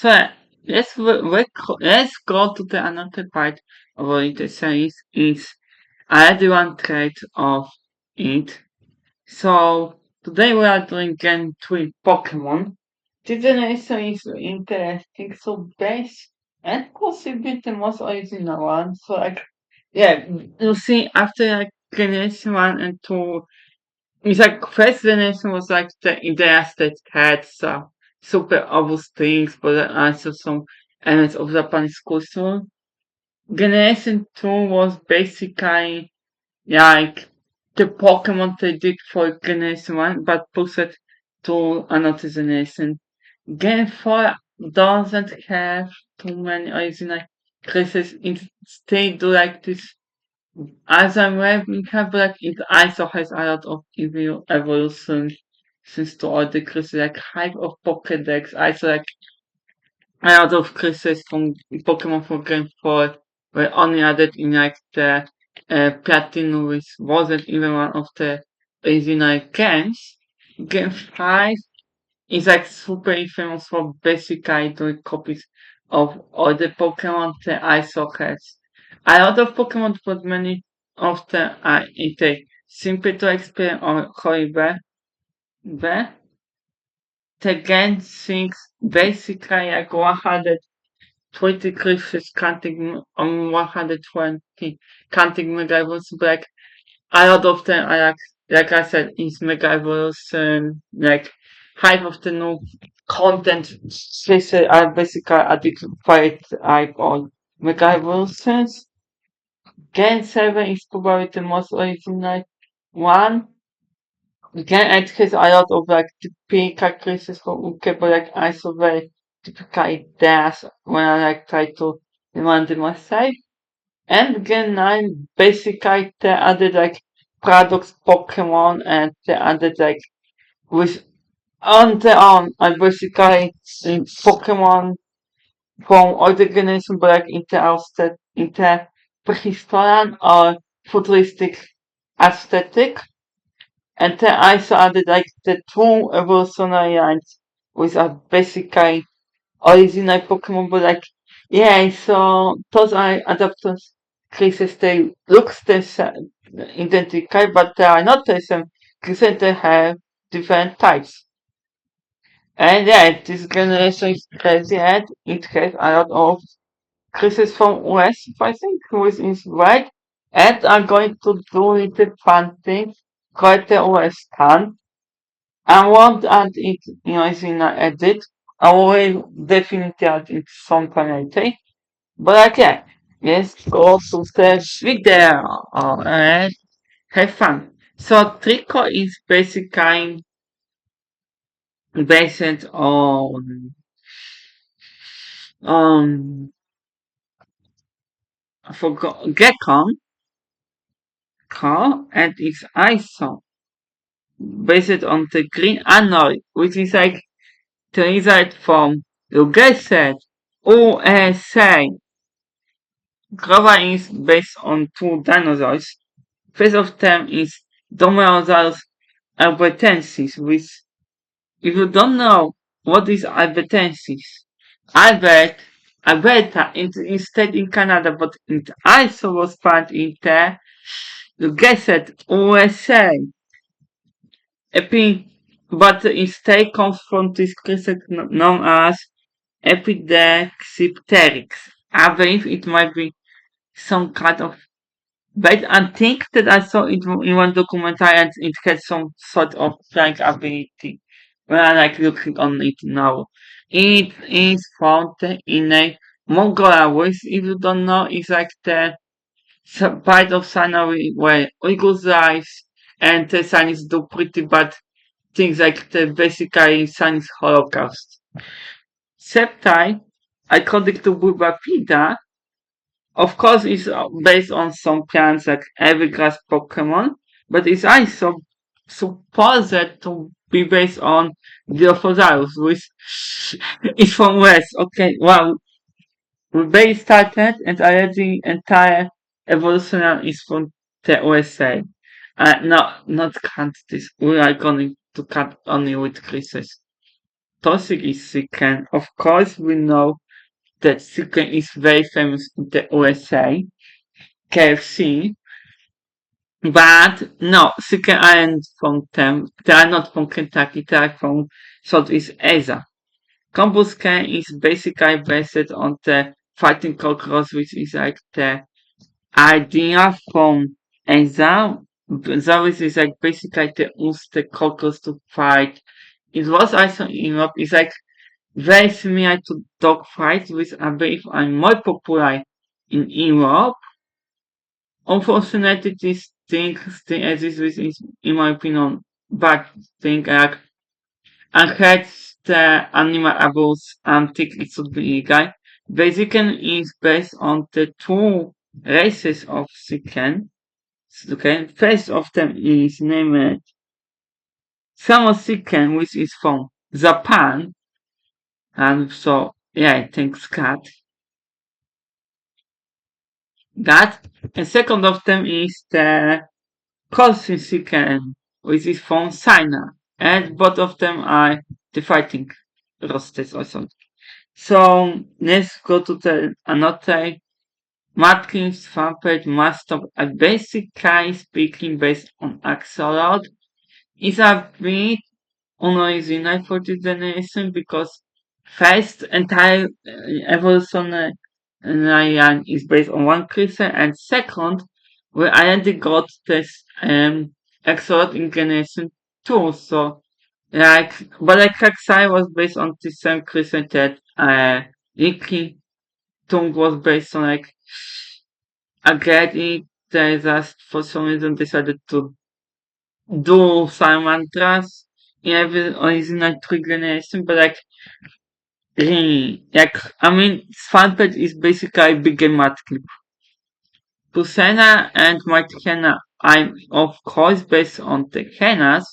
So let's go to the another part of the series. Is I had one trait of it. So today we are doing Gen 3 Pokemon. This generation is interesting. So base and possibly the most original one. So yeah, you see after generation 1 and 2, it's first generation was the interested had some super obvious things, but then also some elements of Japanese culture. Generation 2 was basically like the Pokemon they did for Generation 1, but pushed to another generation. Gen 4 doesn't have too many original cases. Instead, do this as I'm writing Black, it also has a lot of evolution since to all the creatures hype of Pokédex, also a lot of creatures from Pokemon for Game 4 were only added in the Platinum, which wasn't even one of the original games. Game 5 is super infamous for basically doing copies of all the Pokemon the ISO has. A lot of Pokemon, but many of them are either simple to explain or horrible. The game thinks basically 120 creatures counting on 120 counting Mega Evolution Black. A lot of them are like I said, is Mega Evolution, half of the new content spaces are basically addicted by type on Mega Evolutions. Gen 7 is probably the most original one. Gen 8 has a lot of typical cases from UK, but also very typical ideas when I try to remind myself. And Gen 9 basically they added Paradox Pokemon and they added with on their own and basically Pokemon from older generation but into prehistoric or futuristic aesthetic. And then also added the two evolutionary lines with a basically original Pokemon, but yeah, so those are adapted cases. They look the same, identical, but they are not the same because they have different types. And yeah, this generation is crazy and it has a lot of cases from US, I think, which is right. And I'm going to do little fun things, quite the US stand. I won't add it, in an edit. I will definitely add it sometime later. But okay, let's go to the video and have fun. So Trico is basically based on Gekon car and its ISO based on the green annoy, which is the result from you guessed it, USA. Grover is based on two dinosaurs. First of them is Dromaeosaurus albertensis, which, if you don't know what is albertensis, Albert, Alberta instead in Canada, but it also was found in the, you guessed it, USA. But instead comes from this creature known as Epidexipteryx. I believe it might be some kind of. But I think that I saw it in one documentary and it had some sort of flying ability. When I looking on it now. It is found in a Mongolia, which if you don't know is the part of Sinai where Uyghurs live and the Chinese do pretty bad things like the basically Chinese Holocaust. Septai, according to Wikipedia, of course, it's based on some plants like evergrass Pokemon, but it's also supposed to be based on Dilophosaurus, which is from West. Okay, well, they started and already entire evolution is from the USA. No, not count this. We are going to cut only with creases. toxic is chicken. Of course, we know that chicken is very famous in the USA, KFC, but no, chicken aren't from them. They are not from Kentucky. They are from Southeast Asia. Kombucha is basically based on the fighting cockroach, which is like the idea from Asia. Zombies is like basically they use the cockroach to fight. It was also in Europe. It's like very similar to dog fights, which I believe are more popular in Europe. Unfortunately, this thing still exists, which is, in my opinion, bad thing. Like, I heard the animal abuse and think it should be illegal. Basically, is based on the two races of chicken. Okay, first of them is named Samo chicken, which is from Japan, and so yeah, thanks God. That and second of them is the Cosmic chicken, which is from China, and both of them are the fighting roasters also. So let's go to the another Matkins fanpage master basically speaking based on Axolotl is a bit unoriginal for this generation because first entire evolutionary is based on one creature and second we already got this Axolotl in generation 2 so like but like Kaksai was based on the same creature that Iki Tung was based on like again they just for some reason decided to do some mantras in every original three generation, but like I mean, Svanpet is basically big game math clip. Pusena and Martina I'm of course based on the Henas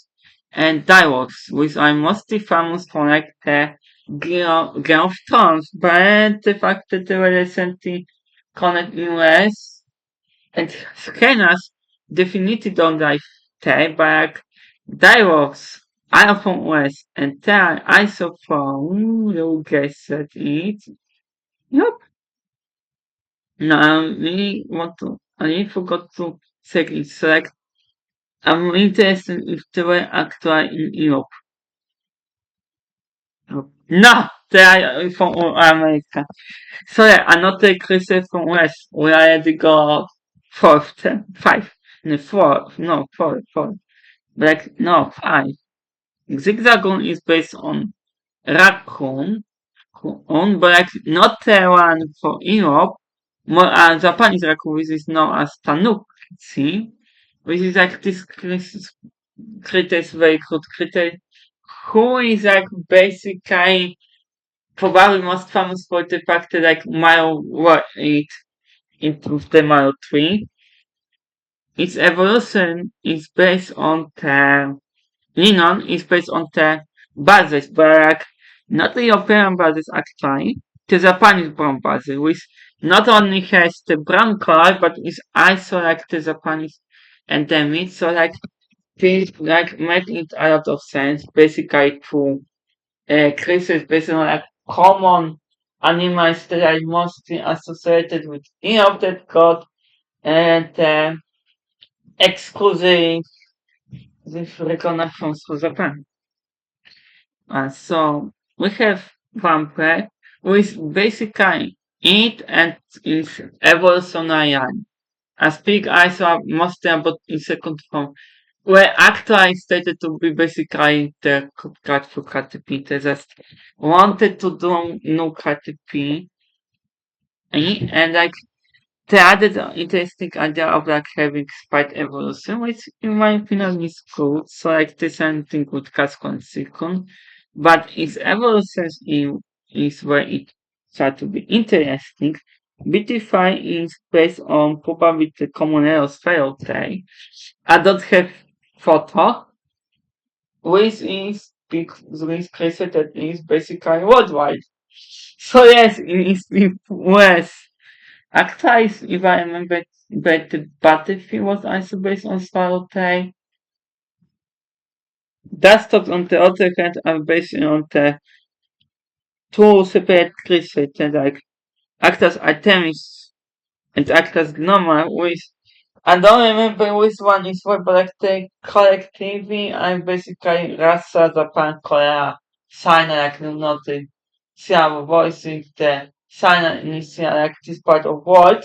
and Dialogues, which are mostly famous for like the Game of Thrones, but the fact that they were recently connected in US and Henas definitely don't like they, but Dialogues are from US and they are also from, you guessed it. Yep. No, I really forgot to say it. So like, I'm interested if they were actually in Europe. No, they are from America. So yeah, another Christian from West. We already got fourth, five, no, four, no, four. Like, no, five. Zigzagoon is based on raccoon, but like not the one for Europe. More Japanese raccoon, which is known as tanuki, which is like this critter is very good critter, who is like basically probably most famous for the fact that like Mario it into the Mario 3. Its evolution is based on the Linon is based on the basis, but like, not the European basis actually, the Japanese brown basis, which not only has the brown color, but is also like the Japanese endemic, so like this like made it a lot of sense basically to creatures based on like common animals that are mostly associated with Europe that got and exclusive with recognitions for Japan. So we have vampire, which basically it and its evolutionary line. I speak also mostly about in second form, where actually stated to be basically the cut for KTP. They just wanted to do no KTP, and like they added an interesting idea of like having spite evolution, which in my opinion is cool. So like the same thing with Casco and Silicon, but its evolution is where it starts to be interesting. BT5 is based on probably the common errors failed. I don't have photo, which is which created that is basically worldwide. So yes, it is in US. Actually, if I remember, but the Battlefield was also based on Swallowtail. Desktops on the other hand are based on the two separate crystals, like act as items and act as normal with I don't remember which one is what, but like the collectively I'm basically Rasa, Japan, Korea, China, like not the Siam voicing the China initial like this part of world.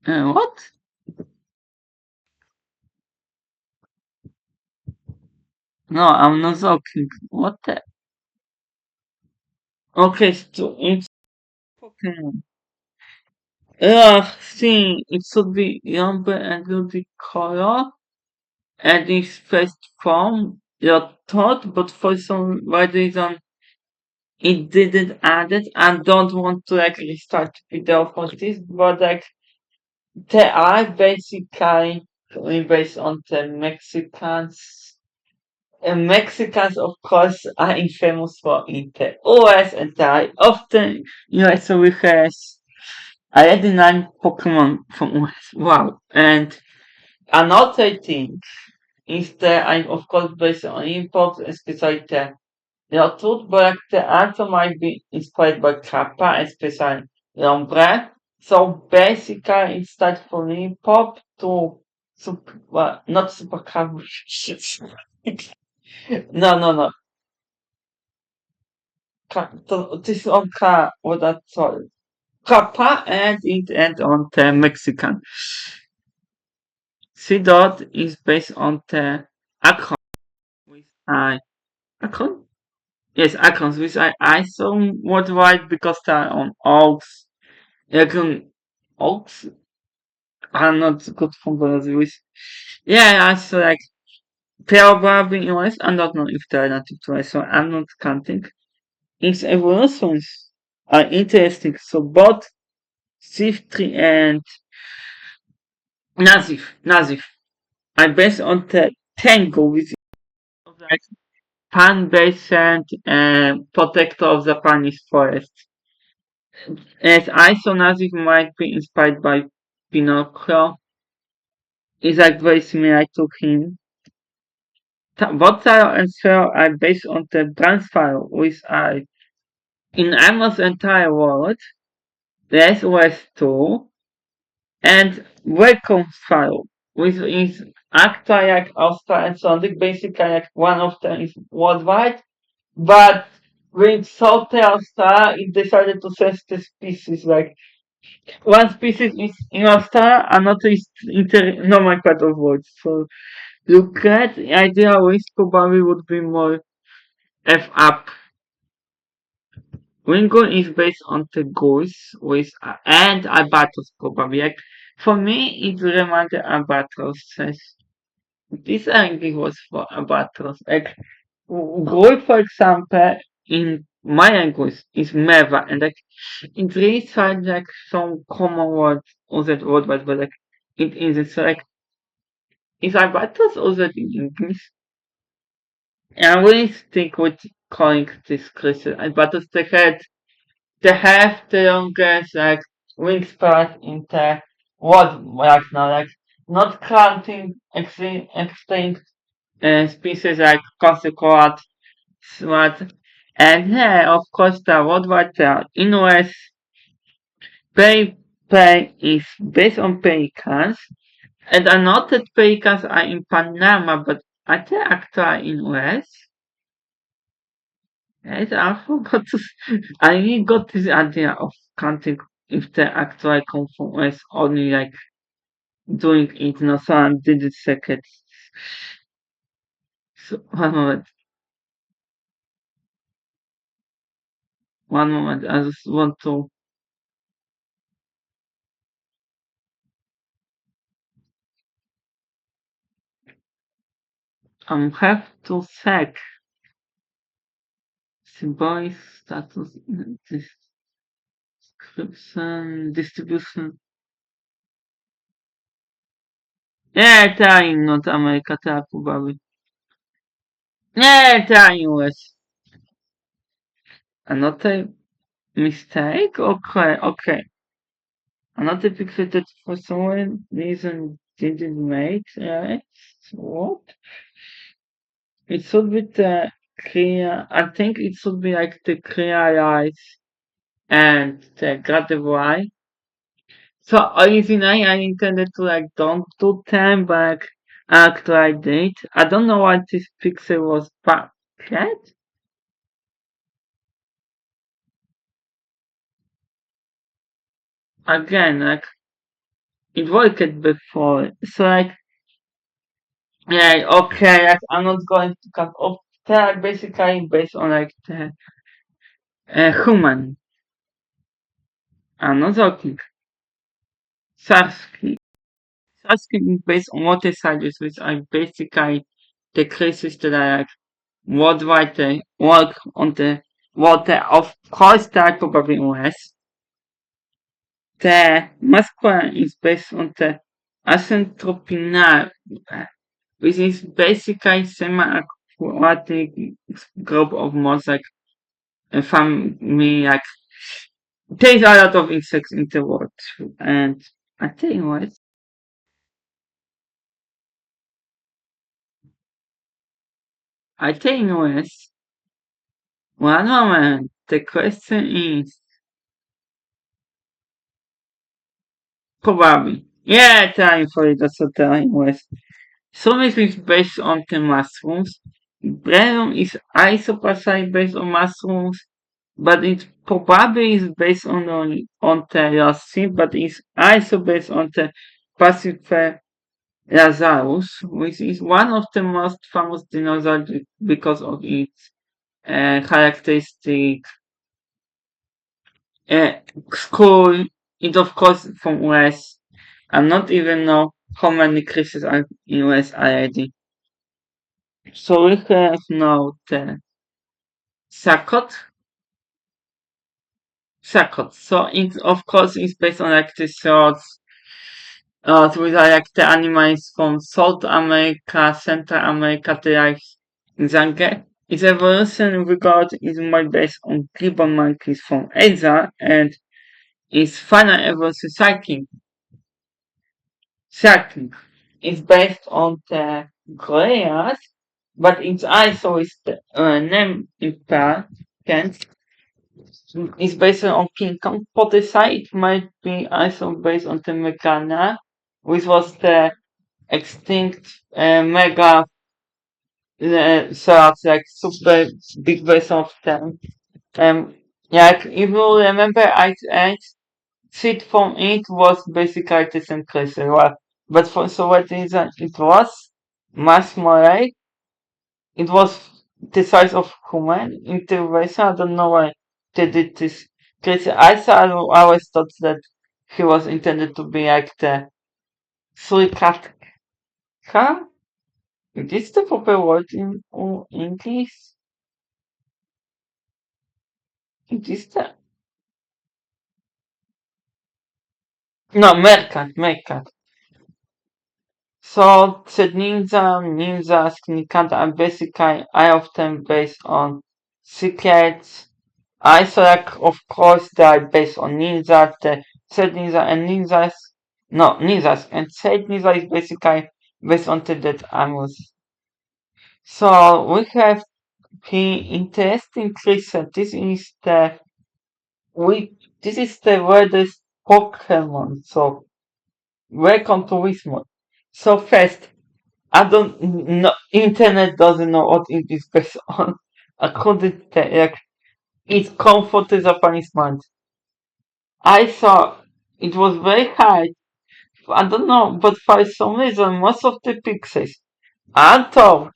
What? No, I'm not joking. What the? Okay, so it's Pokemon. See, it should be Yambe and will be color and its first form. Your thought, but for some weird reason it didn't add it. I don't want to like restart video for this, but like they are basically based on the Mexicans. And Mexicans, of course, are infamous for in the US and they often US has already 9 Pokemon from US. Wow. And another thing is that I'm of course based on imports, especially the Rotund, but the answer might be inspired by Kappa, especially Lombre. So basically, it starts from hip hop to super, well, not super cover. No, no, no. This is on what that's all. Kappa and it and on the Mexican. C dot is based on the acron with I. Acron? Yes, acrons with I so worldwide because they're on Oaks. Acron Oaks are not good footballers with. Yeah, I so like probably US. I don't know if they're native to US, so I'm not counting. Its evolutions are interesting. So both Civ3 and Nazif are based on the Tango, which is like pan-based protector of Japanese forest. As I saw Nazif might be inspired by Pinocchio, is like very similar to him. Both and Sphere are based on the branch file, which are in almost entire world. There's OS2 and welcome file, which is actually like Austria and Sonic, basically like one of them is worldwide, but with South Australia, it decided to sense the species, like one species is in Australia, another is normal part of world. So look at the idea which probably would be more F up. Ringo is based on the goose with and albatros probably. Like for me, it reminded albatrosses. This angle was for albatros. Like gold, for example, in my language is meva, and like it really sounds like some common word used worldwide, but like it isn't. So like is albatros used in English? And I really stick with calling this crystal albatros the head. They have the longest like wingspan in the world right now. Like not counting extinct species like Cosicoat, Swat, and yeah, of course the worldwide in US pay is based on pelicans, and I know that pelicans are in Panama, but are they actually in US? Yes, I forgot to. I really got this idea of counting if the actual confirm is only like doing it, no, so I did it second. So, one moment, I just want to, have to check symbolic status, description, distribution. Yeah, they are in North America, they are probably. Yeah, they are in US. Another mistake? Okay, okay. Another picture that for some reason didn't make, right? What? It should be the clear. I think it should be like the clear eyes and the gradual eye. So originally I intended to like don't do them, but like, actually I did. I don't know why this pixel was packet. Again, like it worked before. So like yeah, okay, like, I'm not going to cut off that basically based on like the human. I'm not talking. Sarsky. Sarsky is based on water cycles, which are basically the crisis that are like worldwide work on the water. Of course, that probably less. The masculine is based on the acentropinal, which is basically semi-aquatic group of mosaic family. Like there's a lot of insects in the world, and I tell you what, I tell you what. One moment. The question is probably. Yeah, time for it. That's what time was. Solis is based on the mushrooms. Brenum is isopraside based on mushrooms, but it probably is based on the Rossi, but it's also based on the Pacific which is one of the most famous dinosaurs because of its characteristic uh, school. It of course from US. I not even know how many creatures are in US already. So we have now the Sakot. Sakot. So it of course is based on like the shorts with like the animals from South America, Central America, the like Zange. Its evolution regard is more based on gibbon monkeys from Asia and its final evolution cycling is based on the gorillas, but its also is the name important is based on King Kong Potasai. It might be also based on the Megana, which was the extinct mega sharks, like super big version of them. Like if you remember, I seed from it was basically the same creature, well, but for so what reason it was much more like it was the size of human intervention. I don't know why they did this creature. I always thought that he was intended to be like the suricata. Is this the proper word in English? Is this the no mercat. So the ninjas, Nikanda are basically I often based on secrets. Isaac, of course, they are based on ninjas. The third ninja and ninjas, no, ninjas and third ninja is basically based on the dead animals. So we have the interesting creature. This is the weirdest Pokemon. So welcome to Wismont. So first, I don't know. Internet doesn't know what it is based on. According to like, its comfort is a punishment. I saw it was very high. I don't know, but for some reason, most of the pixels. I thought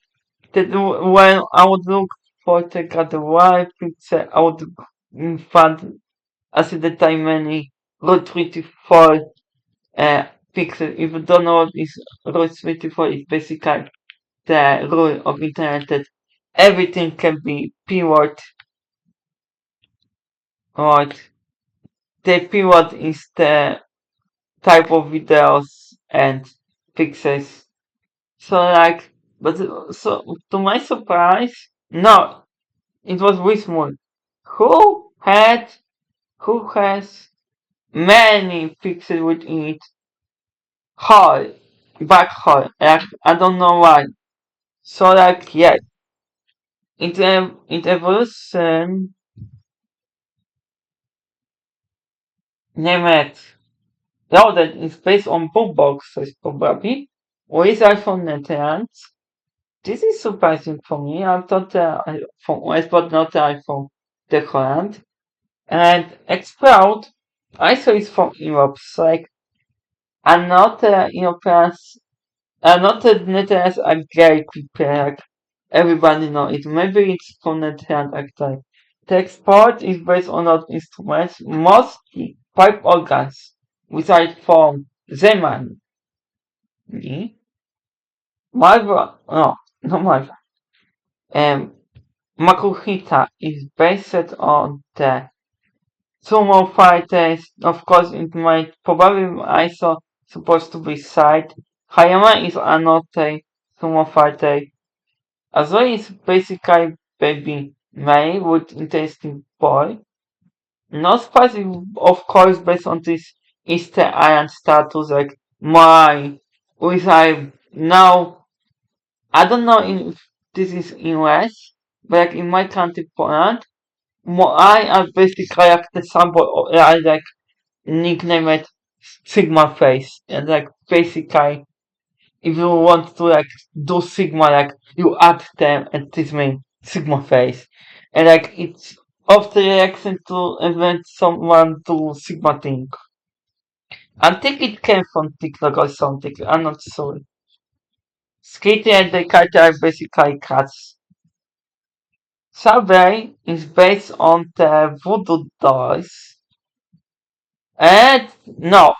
that when I would look for the right pixel, I would find as at the time many Route 24 pixel. If you don't know what is Route 24, it's basically the rule of internet that everything can be pivot, right? The pivot is the type of videos and pixels. So like, but so to my surprise, no, it was Wismut. Who had, who has many pixels within it? Hall, back hall. Like, I don't know why. So like, yeah, It evolution named no, that is based on book boxes probably with iPhone maintenance. This is surprising for me. I thought the iPhone OS but not the iPhone decorant. And Explode I saw it from Europe. So like I'm not Europeans not the Netherlands are very prepared. Everybody know it. Maybe it's from Netherlands actually. The export is based on our instruments, mostly pipe organs, which are from Zeman. Malva, no Malva. Um, Makuhita is based on the sumo fighters. Of course, it might probably also supposed to be side. Hayama is another sumo fighter. As well as basically baby May with interesting boy. Not spicy, of course, based on this Easter Island status, like my, which I now, I don't know if this is in US, but like in my country, Poland, I am basically like the symbol, I like nickname it Sigma face, and like basically if you want to like do Sigma, like you add them and this means Sigma face. And like it's of the reaction to event someone to Sigma thing. I think it came from TikTok or something, I'm not sure. Skating and the character are basically cats. Subway is based on the voodoo dolls. And no,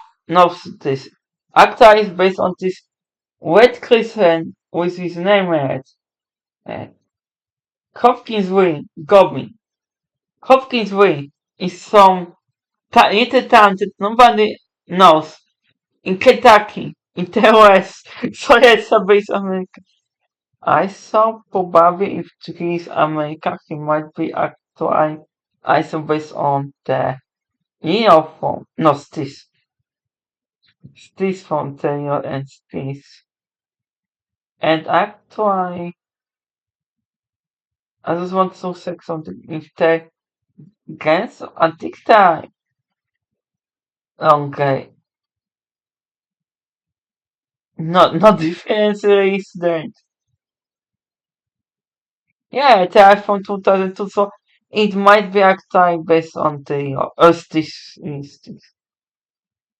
this. Actor is based on this Red Christian with his name in it. Uh, Hopkins Wing, Goblin. Hopkins Wing is some little town that nobody knows in Kentucky, in the West. So yes, a base America. I saw probably if he is America, he might be actually also based on the uniform. No, Stis from Taylor and Stis. And actually, I just want to say something. If the guess I think that okay, not difference is there. Yeah, the iPhone 2002, so it might be actually based on the this is this.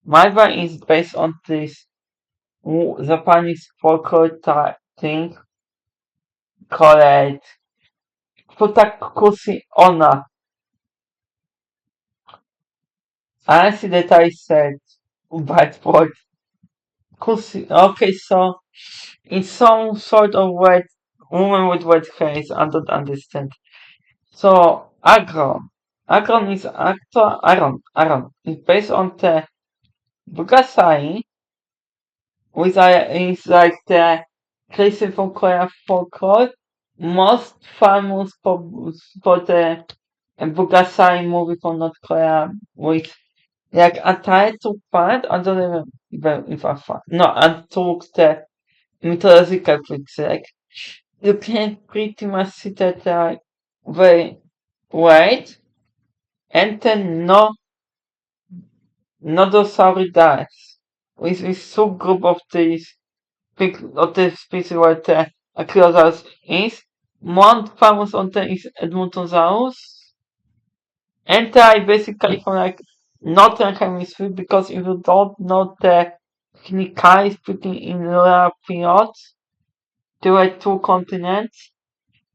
My one is based on this Japanese folklore thing called Futakushi Onna. I see that I said bad word. Kushi. Okay, so it's some sort of wet woman with wet hair. I don't understand. So Agron. Agron is actor Aaron. It's based on the Bugasai, which is like the Christian folklore most famous for the Bugasai movie from North Korea, which like I tried to find, I don't even if I find, no, I took the mythological flicks, like you can pretty much see that they wait and then Nodosauridae, which is subgroup of these of the species where the Ankylosaurus is. One famous on them is Edmontosaurus. And I basically from like northern hemisphere because if you don't know the Nikai speaking in rural periods, there were two continents,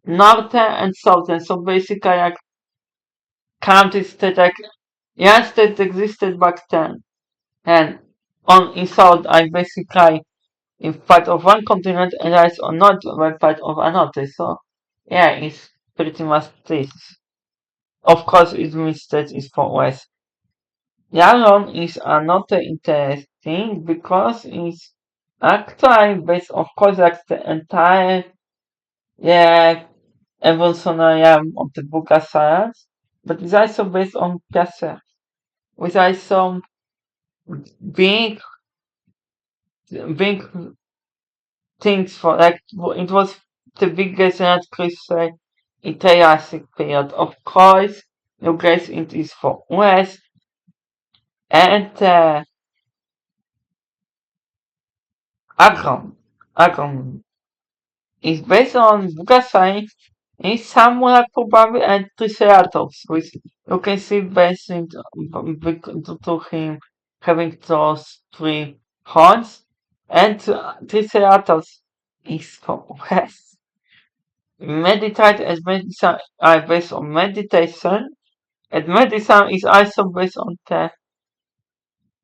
northern and southern. So basically like countries that like yes that existed back then. And on in south I basically in part of one continent and I on not part of another. So yeah, it's pretty much this. Of course it means that it's for west. Yaron is another interesting because it's actually based of course like the entire yeah evolutionary of the book as science, but it's also based on Piaget, which are some big big things for like it was the biggest crusade in Triassic period. Of course, you guess it is for West, and Agron. Agron is based on Bugasai in somewhere probably and Triceratops, which you can see based due to him having those three horns, and Triceratops is from West. Meditate as medicine are based on meditation, and medicine is also based on the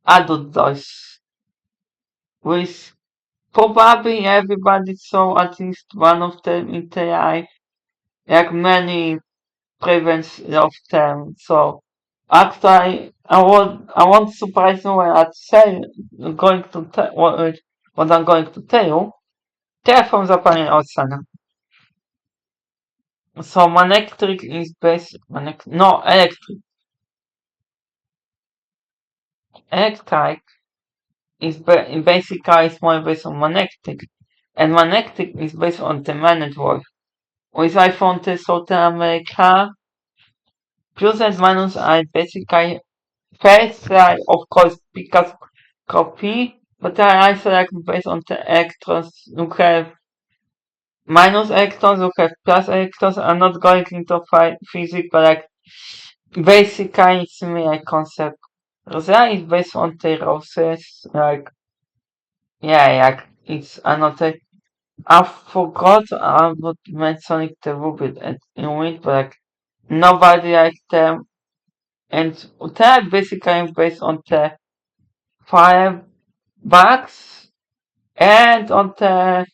adult dose, which probably everybody saw at least one of them in their eye, like many prevents of them. So actually, I won't surprise you when I say going to tell what I'm going to tell you. They're from Japan and Osaka. So magnetic is based no electric is basically is more based on magnetic, and magnetic is based on the man network. Which I found in South America, plus and minus are basically first like of course because copy, but I also like based on the electrons you have minus electrons, you have plus electrons. I'm not going into physics, but like basically it's similar concept. Rosetta is based on the roses, like yeah, like it's another. I forgot I would mention the Rubit and in it, but like nobody liked them. And they basically based on the firebugs and on the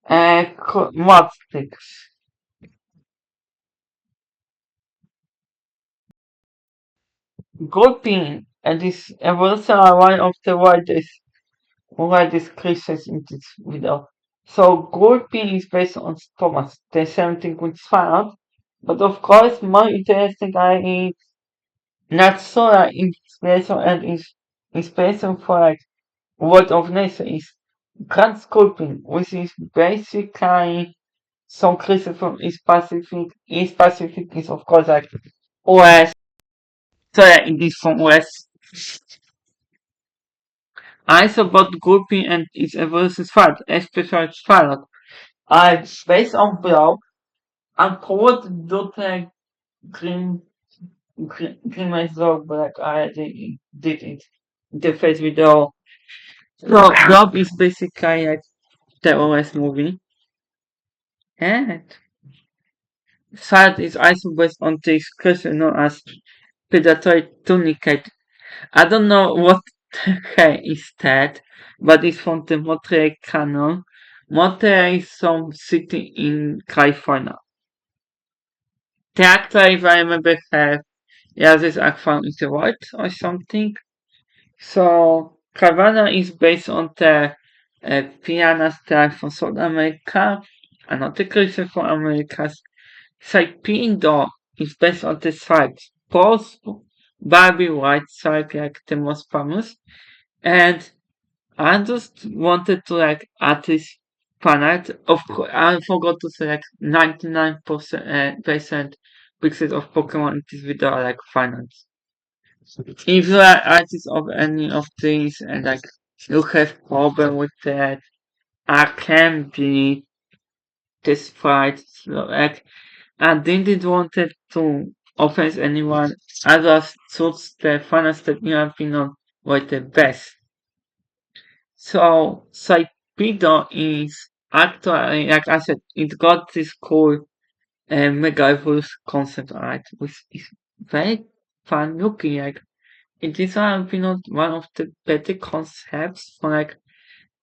mud sticks. Grouping and this evolution are one of the widest creatures in this video. So grouping is based on Thomas, the same thing with found, but of course more interesting is not so inspiration and inspiration for like word of nature is grand sculpting, which is basically some creatures from East Pacific. East Pacific is of course like West. So yeah, it is from West. I support grouping and its evolution fight, especially Charlotte. I based on blog and covered Dr. Green Green blog, but like I did it in the first video. So Blob is basically like the OS movie. And Sad is also based on the expression known as predatory tunicate. I don't know what the hell is that, but it's from the Monterey Canon. Monterey is some city in California. The actor, if I remember, yeah, this actor is a white or something. So Carvana is based on the piano style from South America, another creature from Americas. Saipindo is based on the sites both Barbie White side like the most famous, and I just wanted to like add this planet. Of course, I forgot to select 99% percent pixels of Pokemon in this video are like finance. If you are artist of any of these and like you have problem with that, I can be desperate. So, like I didn't want it to offend anyone. I just thought the finance that in my opinion were the best. So Saipido is actually like I said, it got this cool mega evolution concept art which is very fun looking like it is, in my opinion, one of the better concepts for like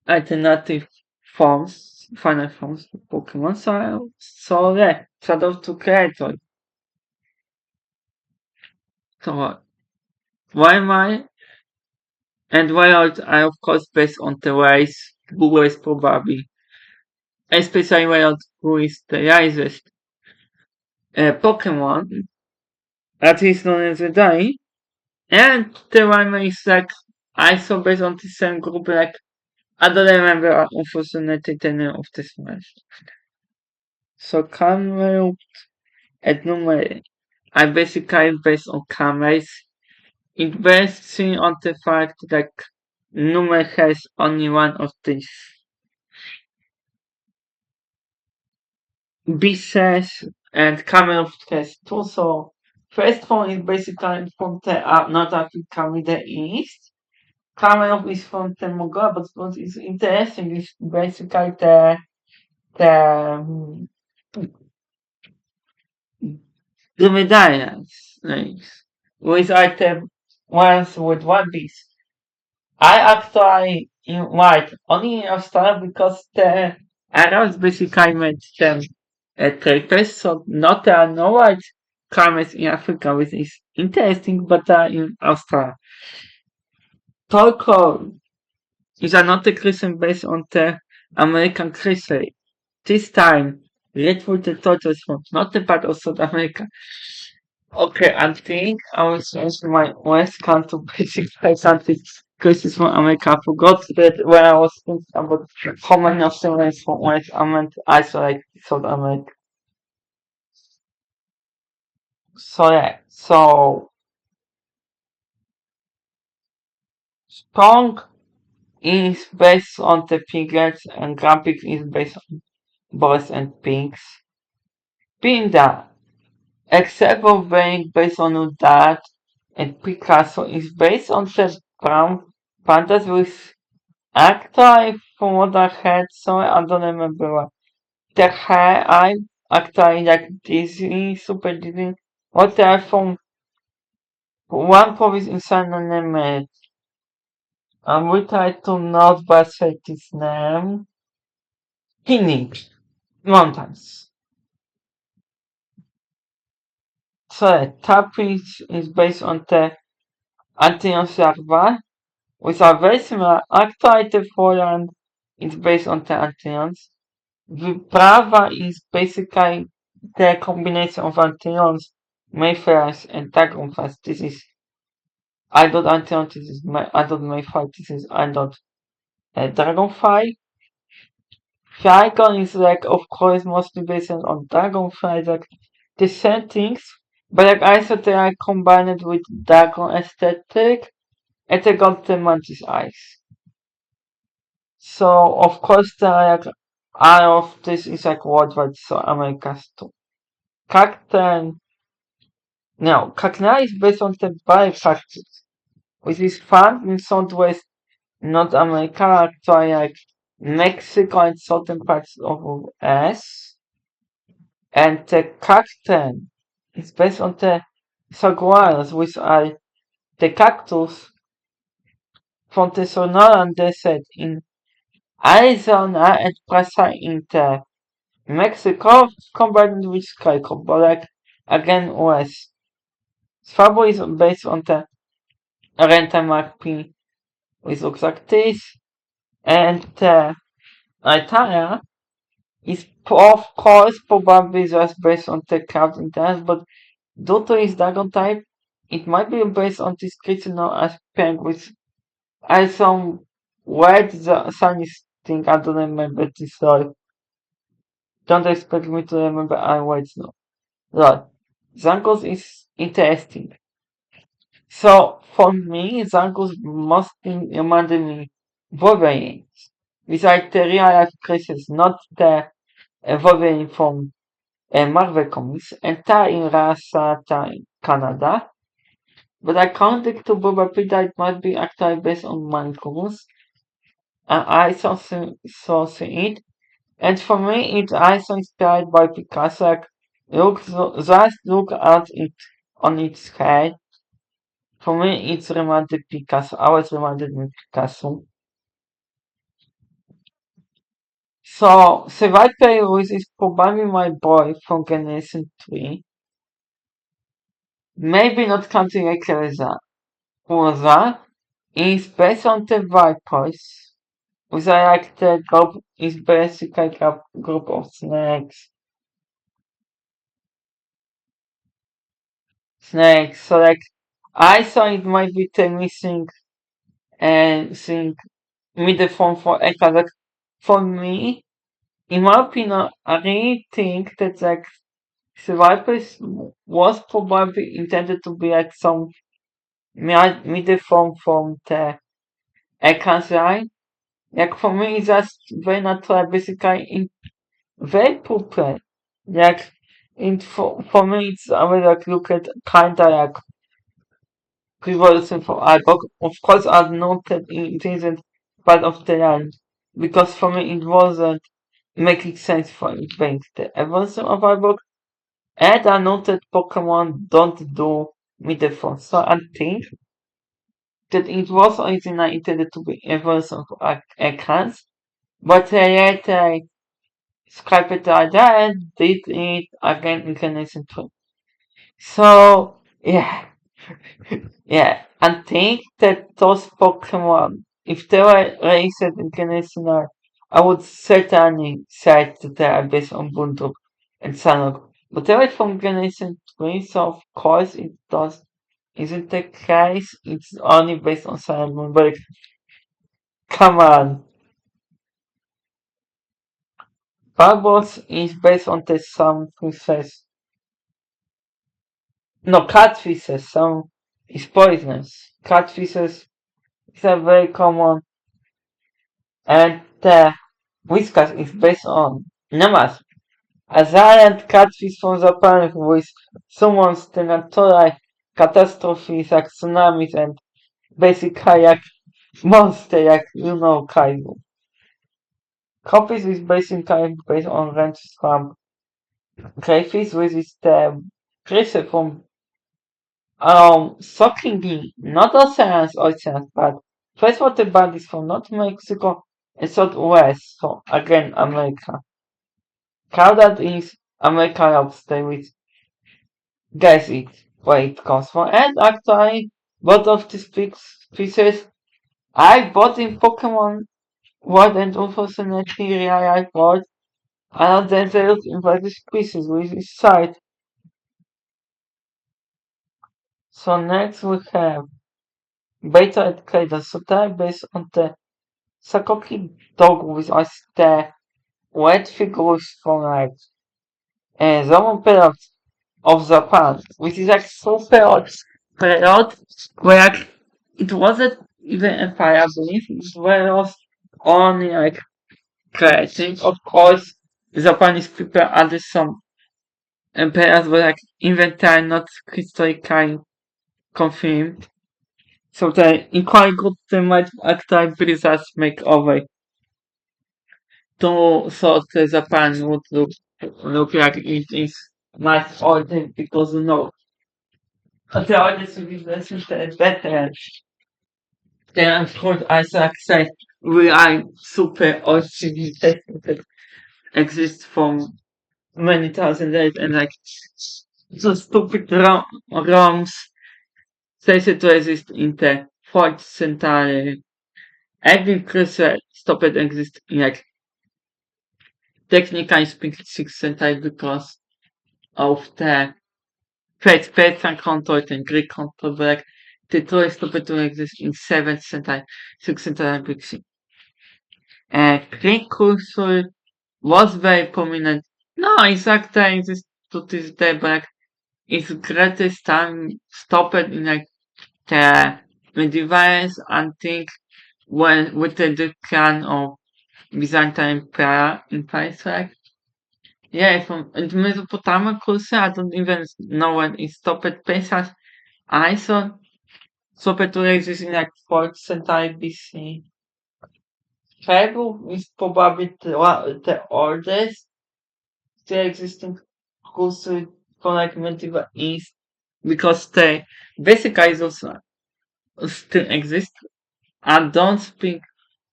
alternative forms, final forms of Pokemon. So yeah, shout out to creator. So why am I? And why are I of course based on the race, who is probably, especially Wild, who is the wisest Pokemon, that is known as a die. And the one is like also based on the same group like I don't remember unfortunately the name of this match. So Camel and number are basically based on cameras. It's based on the fact that number has only one of these pieces and camera has two. So first one is basically from the North Africa Middle East. Camera is from the Mongolia, but what is interesting is basically the the medallions, like, with item ones with one piece. I actually invite only in Australia because the Arabs basically made them traitors, so not there are no white farmers in Africa, which is interesting, but in Australia. Tolkien is another Christian based on the American Christian. This time, Redwood the Tortoise was not a part of South America. Okay, I think I was using my West Country basic something because from America. I forgot that when I was thinking about how many Australians from West I meant isolate South America. So yeah, so Strong is based on the piglets and Graphic is based on boys and pinks. Being that, except for being based on that, and Picasso is based on the brown pandas with actually from what I heard, sorry I don't remember what. The hair I actually like Disney, Super Disney. What they are from one province in San Name. We try to not butcher his name. Hinning Mountains. So Tapic is based on the Antinos Larva, which are very similar. Actually the Foreland is based on the Antinos. Vibrava is basically the combination of Antinos, Mayfairs, and Dragonflies. This is Idol Antion, this is Idol Mayfire, this is Idol Dragonfly. Flygon is like, of course, mostly based on Dragonfly, like the same things, but like I said, they are combined with Dragon aesthetic, and they got the Mantis eyes. So, of course, the like, all of this is like worldwide, so America's too. Cactan, no, Cacna is based on the Biocactus, which is found in Southwest North America, actually like Mexico and southern parts of US. And the cactus is based on the saguaros, which are the cactus from the Sonoran Desert in Arizona and Brazil in the Mexico, combined with Skyco, but like again US. Fabo is based on the Rentamark which looks like this, and the Itara is of course probably just based on the crowd interest, but due to its dragon type, it might be based on this creature known as Peng, which I some weird Chinese thing, I don't remember this story. Don't expect me to remember I words now. Right. Zankos is interesting. So for me, Zankos mostly reminded me Wolverines. These are the real life creatures, not the Wolverine from Marvel Comics, and ta in Rasa, ta in Canada. But according to Boba Pita, it might be actually based on Mancunians. And I saw it. And for me, it's also inspired by Picasso. Like, just look at it on its head. For me, it's reminded Picasso. Always reminded me Picasso. So, Survived Ruiz is probably my boy from Generation 3. Maybe not counting Ekleza. Urza is based on the Vipers. Which I like the group is basically a group of snakes. Snakes. So like I thought it might be the missing and thing middle form for Eka. Like for me, in my opinion, I really think that like Survivors was probably intended to be like some middle form from the Ekans line. Like for me, it's just very natural, basically in very poor play. Like for me, it's I mean like look at kinda like revolution for Ibok. Of course, I noted it isn't part of the line because for me it wasn't making sense for it being the evolution of Ibok. And I noted Pokemon don't do metaphor, so I think that it was originally intended to be evolution of Ekans, but yet I scrapped it idea and did it again in Generation 2. So, yeah, yeah, I think that those Pokemon, if they were raised in Generation 9, I would certainly say that they are based on Bunduk and Sanok. But they were from Generation 3, so of course it does isn't the case. It's only based on Sanok, but come on. Bubbles is based on the some fishes. No, catfishes. Some is poisonous. Catfishes is a very common, and the Whiskas is based on Namas. A giant catfish from Japan with summons the natural catastrophes like tsunamis and basic kayak monster like Kaido. Copies is basically based on range swamp. Crayfish which is the creature from shockingly not oceans but freshwater bodies from North Mexico and Southwest, so again America. Crowded is America lobster which guess it where it comes from. And actually both of these species I bought in Pokemon World and unfortunately realized World are not themselves invasive species which is side. So next we have Beta and Kaida. So they are based on the Sakoki dog with us the white figures from like Roman period of Japan, which is like so period where like, it wasn't even a fire belief, it was only like creating. Of course, Japanese people added some empires were like inventory not historically confirmed. So the inquiry group they might actually Blizzard's makeover to sort the Japan would look like it is much older because the older civilization is better than of course as I said we are super old civilization that exists from many thousand years and like so stupid realms stated to exist in the fourth century. Agriculture stopped exist in like technically speaking sixth century because of the Persian contours and Greek contours, but like the tourist stopped to exist in seventh century, sixth century BC. Greek culture was very prominent. No, exactly exists to this day, but like its greatest time stopped in like the medievals and think when with the decline of Byzantine Empire, so like yeah, from the Mesopotamian culture, I don't even know when it stopped. Pesach, I saw stopped to exist in like 4th century BC. Fable is probably the oldest still existing culture from like medieval East because the basic ideas still exist. I don't speak,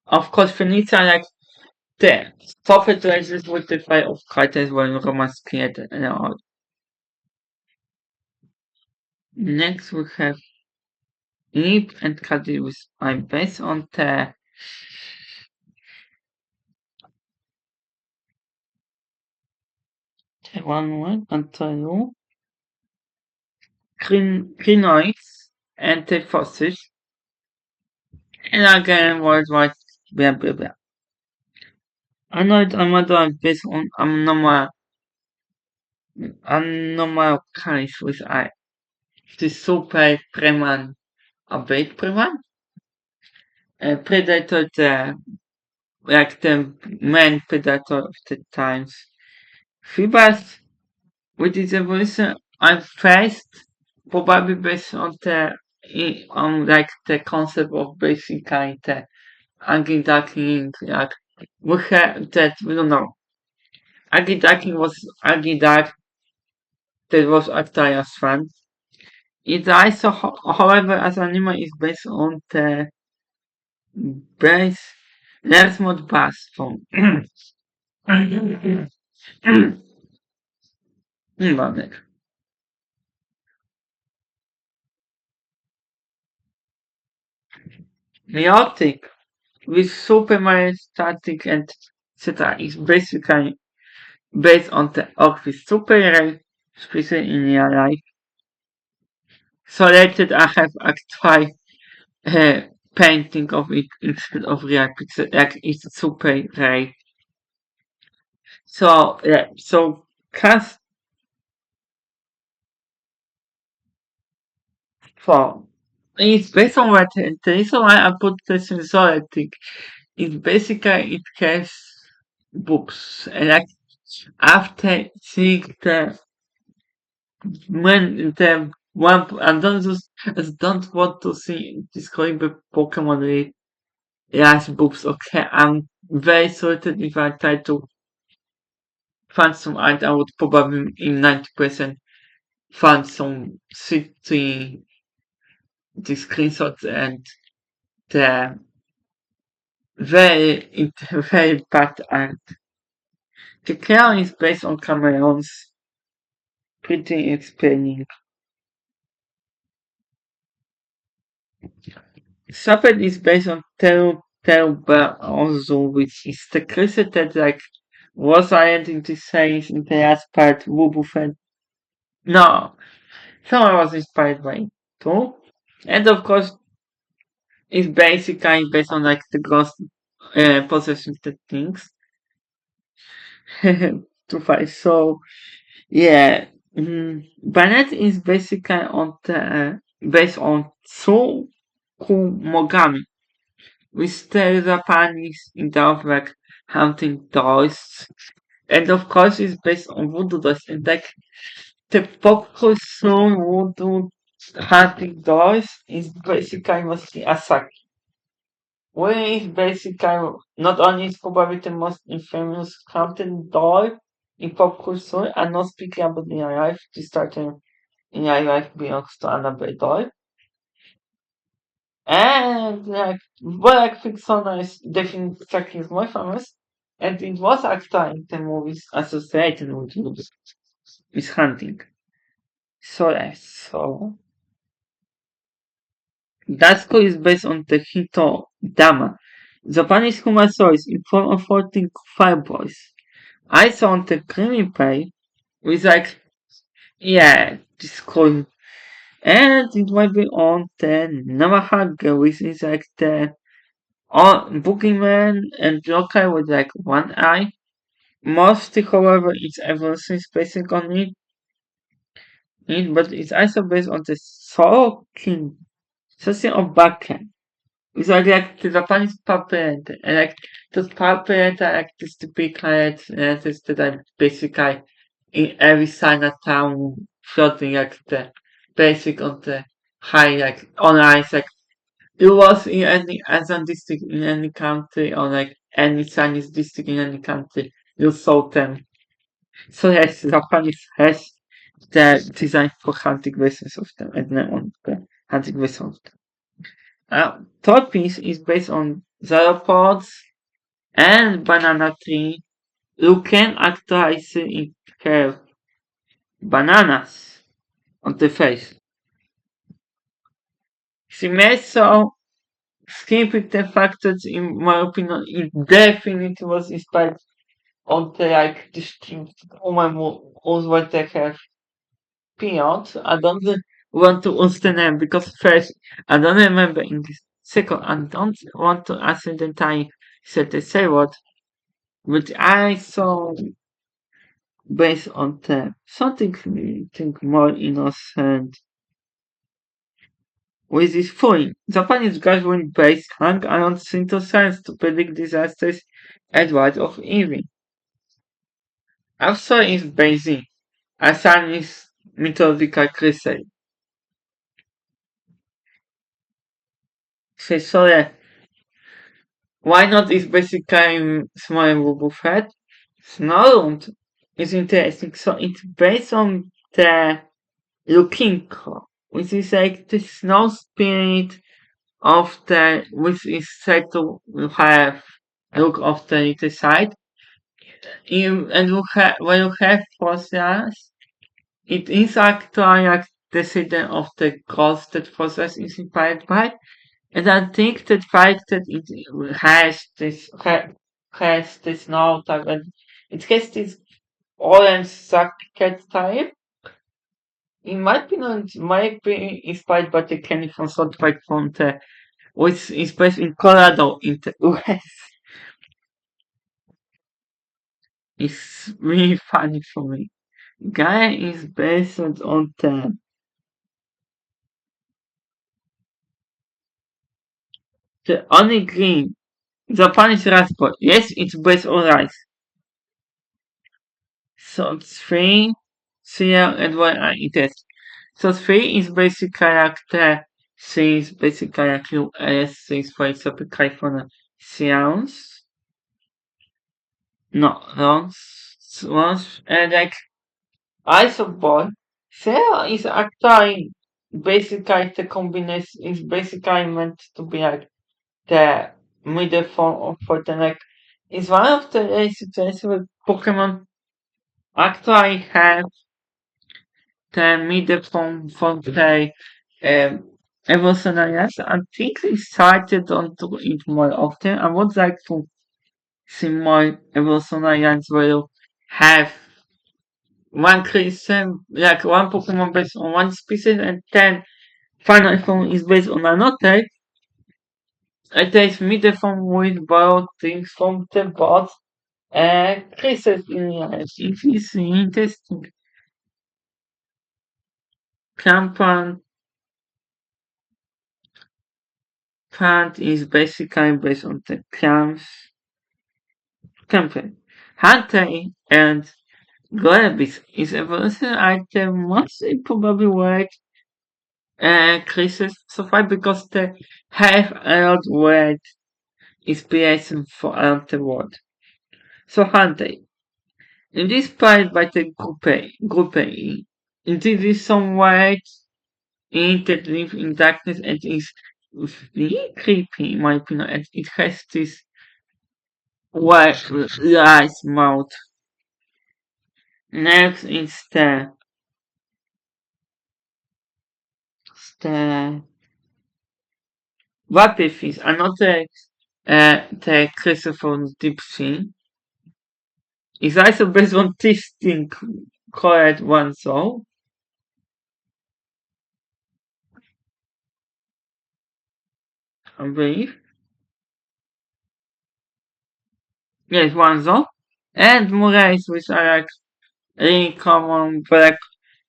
of course, Phoenicia like the stopped to exist with the fire of Carthage when Romans created. Next we have Eve and Cadillus are based on the one I'll tell you. Crinoids and the fossils. And again worldwide blah blah blah. Annoyed Amado are based on Amnoma Normal case with the super Preman, a big Preman, Predator, like the main Predator of the times. Phoebus, with his evolution, I faced probably based on on like the concept of basically the Aggie ducking, like we had that we don't know. Aggie ducking was Aggie duck that was Actaria's fan. It also, however, as anime is based on the base Nesmod Bass from Mamy. Chaotic with super static and etc. is basically based on the office super rare species in real life. Selected I have actually painting of it instead of real pixel like it's super rare. So yeah, so cast for it's based on what the reason why I put this in Zoetic is basically it has books and like after seeing the when the one I don't want to see describe Pokemon really last books, okay? I'm very certain if I try to find some art I would probably in 90% find some city the screenshots and the very bad art. The care is based on Cameron's pretty explaining. Suppet is based on Telba also, which is the creature that like was identity says in the last part Wubufen. No, someone was inspired by it too. And of course it's basically based on like the ghost possessing the things to fight. So yeah, Bennett is basically on the based on Tsukumogami, which the Japanese in of like hunting dolls, and of course it's based on voodoo dolls. And like the popular song voodoo hunting dolls is basically mostly Asaki, where is basically not only is probably the most infamous hunting doll in pop culture, and not speaking about in real life, this starting in real life belongs to Annabelle doll. And like Black Fiction is definitely is more famous, and it was actually in the movies associated with hunting. So yes, so Datsuko is based on the Hito Dama, Japanese human stories in form of 14 fireboys. I saw on the creamy pie with like yeah, this cool, and it might be on the Namahaga, which is like the Boogeyman and Joker with like one eye. Mostly, however, its evolution is based on it, but it's also based on the Soul system of Bakken. It's like the Japanese puppet, and like those puppet are like this typical this that are basically in every Chinatown floating like the basic on the high like on ice like it was in any Asian district in any country or like any Chinese district in any country, you saw them. So yes, Japanese has the design for hunting versions of them and then on the hunting version of them. Third piece is based on Zeropods and Banana Tree. You can actually have bananas on the face. She made so skipping the fact that in my opinion it definitely was inspired on the like distinct woman who what they have peanuts. I don't want to use the name because first I don't remember English. Second, I don't want to accidentally say the same word. But I saw based on the something think more innocent with this point. Japanese government base hung around Shinto science to predict disasters and rise of evil. Also is Beijing, a Chinese mythological creature. So yeah, why not is basically small Boba Fett? Snowland is interesting. So it's based on the looking, which is like the snow spirit of the which is said to have look of the little side. And when you have fossils, it is actually like the city of the ghost that fossils is inspired by. And I think the fact that it has this snow type and it has this orange jacket type. In my opinion, it might be inspired by the candy from Salt Lake from the which is based in Colorado in the US. It's really funny for me. Guy is based on the only green Japanese rice ball. Yes, it's based on rice. So three, cereal, and one are eaten. So three is basically like the C is basically like US is for example California sounds. No, wrong. Once and like isoball. Cereal is actually basically the combination is basically meant to be like the middle form of Fortnite. Like, it's one of the rare situations where Pokemon actually have the middle form from the evolutionary. I think they started on to it more often. I would like to see more evolutionary where you have one creature, like one Pokemon based on one species, and then final form is based on another. It takes middle form with borrowed things from the bots. Creases in life. It is interesting. Compound plant is basically based on the campaign. Hunter and Gorebis is evolution item most probably work creases so far because they have a lot word inspiration for around the world. So Hunter, inspired by the group A, it is somewhat that live in darkness and is really creepy in my opinion and it has this white eyes mouth. Next is the Wappyfish, another the Christopher deep sea. Is also based on testing correct one soul, I believe. Yes, one soul. And Moraes, which are like really common, but like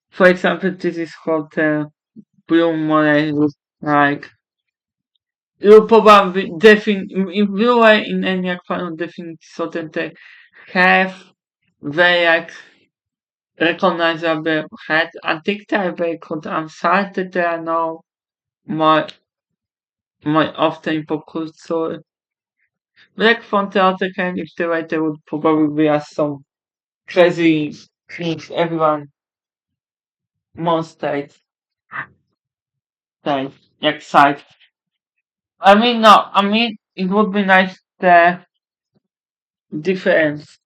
for example this is called Blue Moraes, like you probably if you are in any kind of definite certain they have very like recognizable head. I think they are very good. I'm sad that they are now more often in pop culture. Like from the other hand, if they were they would probably be as some crazy things everyone monsters like excited. I mean no, I mean it would be nice the difference.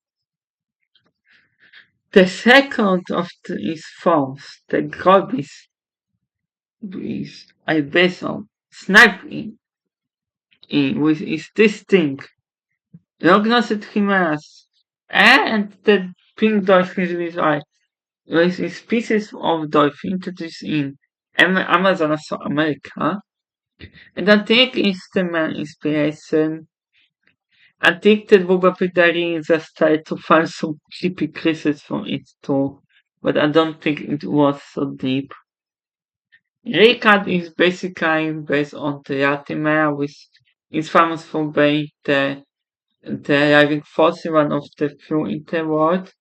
The second of these forms, the Grobis, is a vessel sniping in with its distinct Lognosed chimeras and the pink dolphins with a species of dolphin that is in Amazon of America. And I think it's the main inspiration I think that probably Daring just tried to find some creepy creases from it too, but I don't think it was so deep. Raycard is basically based on the Latimera, which is famous for being the living fossil, one of the few in the world,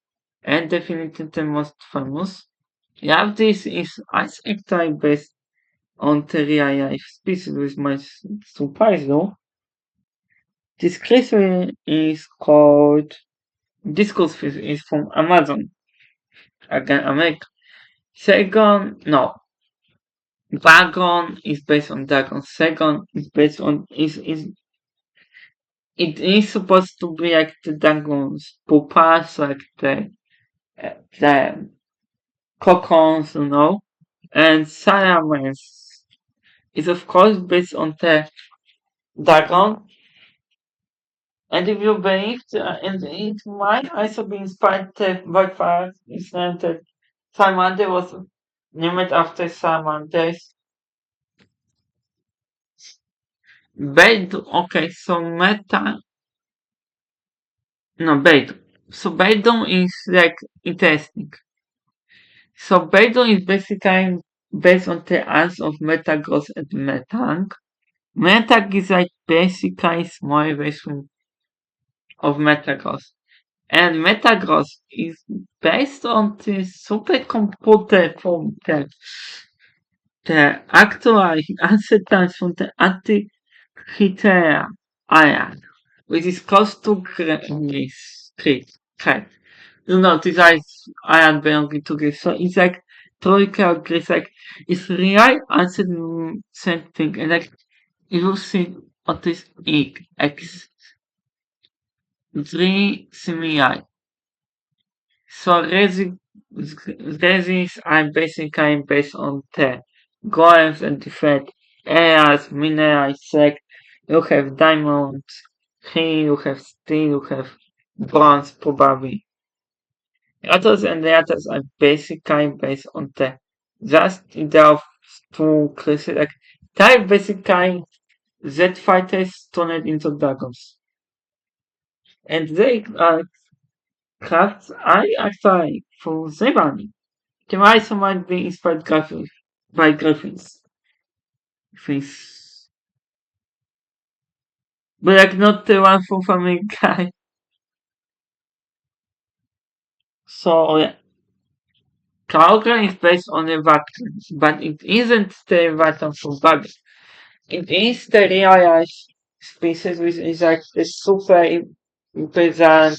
and definitely the most famous. Yeah, this is actually based on the real life species, which might surprise though. This creature is called Discus fish is from Amazon. Again, America. Second, no. Dragon is based on dragon. Second is based on is it is supposed to be like the dragon's pupas, like the cocons, you know. And Salamence is of course based on the dragon. And if you believe, and it might also be inspired by far, is that Salamander was named after Salamander's bed. Okay, so no, bed. So Bedon is like interesting. So Bedon is basically based on the answers of Metagross and Metang. Metang is like basically small version of Metagross. And Metagross is based on the supercomputer from the actual ancestors from the Antikythera island, which is close to Greece. Crete. You know, this island belonging to Greece. So it's like Troika of Greece, like it's real ancient same thing. And like if you see on this X, three similar. So resins are basically based on the golems and different areas, minerals, like you have diamonds, here you have steel, you have bronze probably. Others and the others are basically based on the just idea of two classes, like type basically Z fighters turned into dragons. And they are crafts I actually for the money. The also might be inspired by Griffins. Things. But like not the one from Family Guy. So yeah. Calgary is based on the vacuum, but it isn't the vacuum from Bug. It is the realized species which is like the super present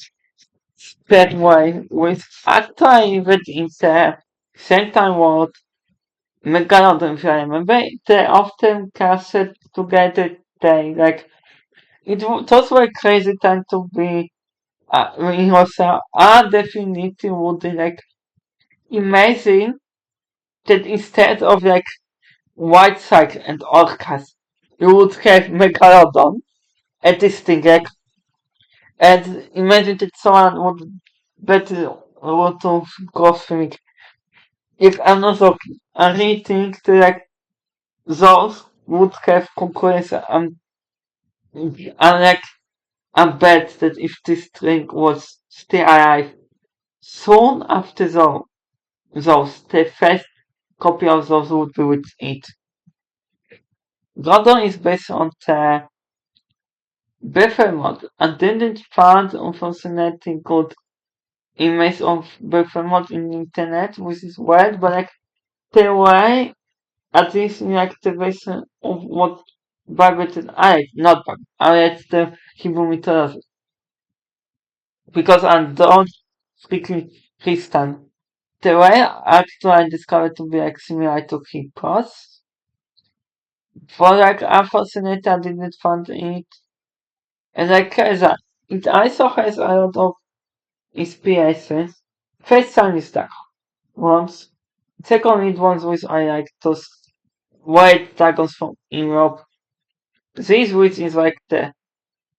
speedway with actually even in the same time world Megalodon, if I remember, they often cast together they like those were crazy time to be when it was definitely would be like imagine that instead of like white shark and orcas you would have megalodon at this thing like and imagine that someone would better want to go swimming. If I'm not joking, I really think that like those would have concurrence and like I bet that if this drink was still alive soon after those the first copy of those would be with it. Gordon is based on the Behemoth and didn't find unfortunately good image of Behemoth in the internet, which is weird, but like the way at least in like the version of what Bible I like, not Bible, I like the Hebrew mythology because I don't strictly Christian. The way actually I discovered to be like similar to Hippos. For like unfortunately I didn't find it. And like it also has a lot of inspiration. First time is that once. Second it ones which I like those white dragons from Europe. This which is like the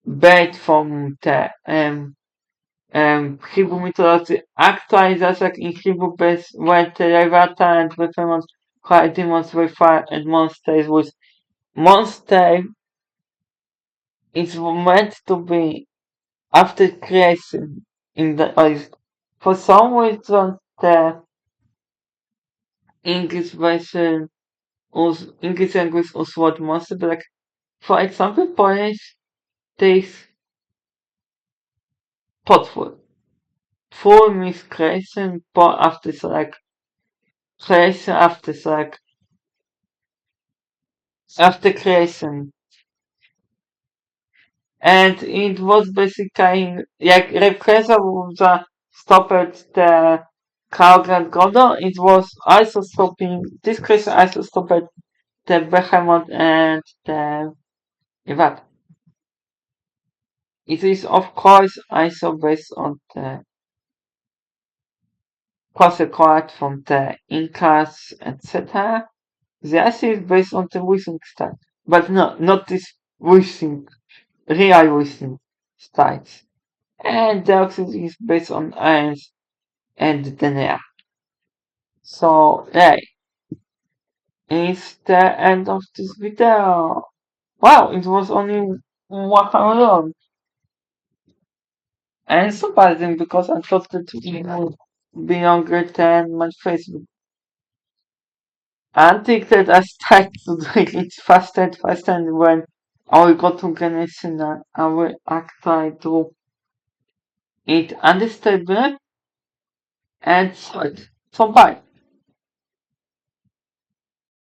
bird from the Hebrew mythology. Actually that's like in Hebrew base where the Leviathan and the famous high demons were fire and monsters was monster is meant to be after creation in the eyes. For some reason, the English version was English language was what most like, for example, Polish takes thoughtful. Full means creation, but after like creation after creation. And it was basically like repressor was stopped the Calgary Godot. It was also stopping this creation also stopped the Behemoth and the Ivat. It is of course also based on the Quetzalcoatl from the Incas, etc. The essay is based on the wishing style, but no, not this wishing, real wishing styles. And the oxygen is based on ions and DNA. So, yeah, it's the end of this video. Wow, it was only 1 hour long. And surprising because I thought that it would be longer than my Facebook. I think that I started to do it faster, and when I will go to Ganesha, I will actually do it understandable and short. So bye.